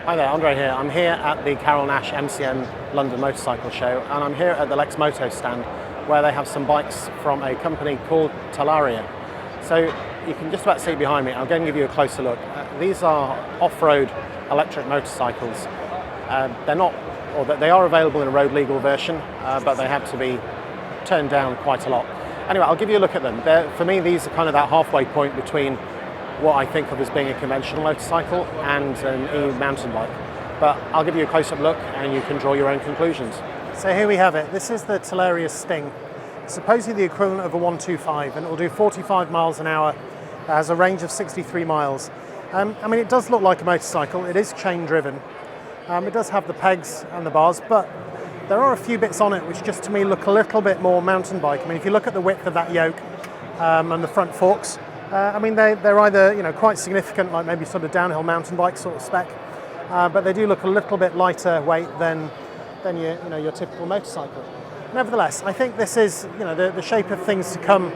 Hi there, Andre here. I'm here at the Carole Nash MCM London Motorcycle Show, and I'm here at the Lexmoto stand where they have some bikes from a company called Talaria. So you can just about see behind me. I'll go and give you a closer look. These are off-road electric motorcycles. They are available in a road legal version, but they have to be turned down quite a lot. Anyway, I'll give you a look at them. For me, these are kind of that halfway point between what I think of as being a conventional motorcycle and an e-mountain bike. But I'll give you a close-up look and you can draw your own conclusions. So here we have it. This is the Talaria Sting. It's supposedly the equivalent of a 125, and it will do 45 miles an hour. It has a range of 63 miles. I mean, it does look like a motorcycle. It is chain-driven. It does have the pegs and the bars, but there are a few bits on it which just to me look a little bit more mountain bike. I mean, if you look at the width of that yoke and the front forks, I mean, they're either quite significant, like maybe sort of downhill mountain bike sort of spec, but they do look a little bit lighter weight than your typical motorcycle. Nevertheless, I think this is the shape of things to come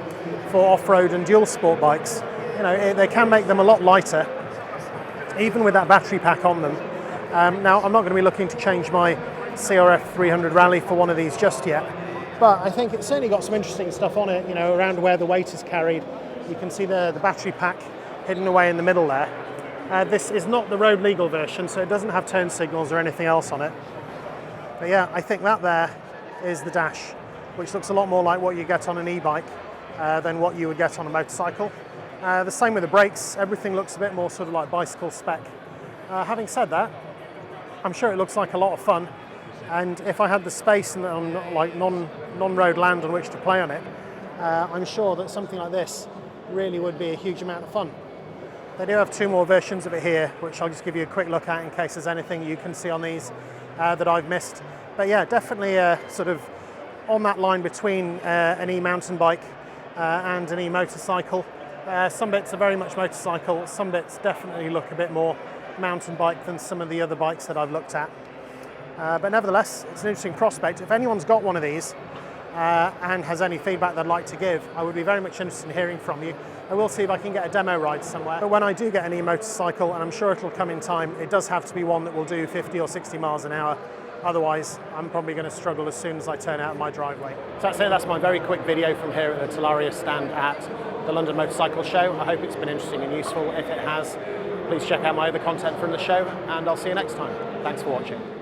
for off-road and dual sport bikes. They can make them a lot lighter, even with that battery pack on them. Now, I'm not going to be looking to change my CRF 300 Rally for one of these just yet, but I think it's certainly got some interesting stuff on it. Around where the weight is carried. You can see the battery pack hidden away in the middle there. This is not the road legal version, so it doesn't have turn signals or anything else on it. But yeah, I think that there is the dash, which looks a lot more like what you get on an e-bike than what you would get on a motorcycle. The same with the brakes. Everything looks a bit more sort of like bicycle spec. Having said that, I'm sure it looks like a lot of fun. And if I had the space and non-road land on which to play on it, I'm sure that something like this really would be a huge amount of fun. They do have two more versions of it here, which I'll just give you a quick look at in case there's anything you can see on these that I've missed. But yeah, definitely sort of on that line between an e-mountain bike and an e-motorcycle. Some bits are very much motorcycle, some bits definitely look a bit more mountain bike than some of the other bikes that I've looked at. But nevertheless, it's an interesting prospect. If anyone's got one of these, and has any feedback they'd like to give, I would be very much interested in hearing from you. I will see if I can get a demo ride somewhere. But when I do get an e-motorcycle, and I'm sure it'll come in time, it does have to be one that will do 50 or 60 miles an hour. Otherwise, I'm probably going to struggle as soon as I turn out of my driveway. So that's it. That's my very quick video from here at the Talaria stand at the London Motorcycle Show. I hope it's been interesting and useful. If it has, please check out my other content from the show, and I'll see you next time. Thanks for watching.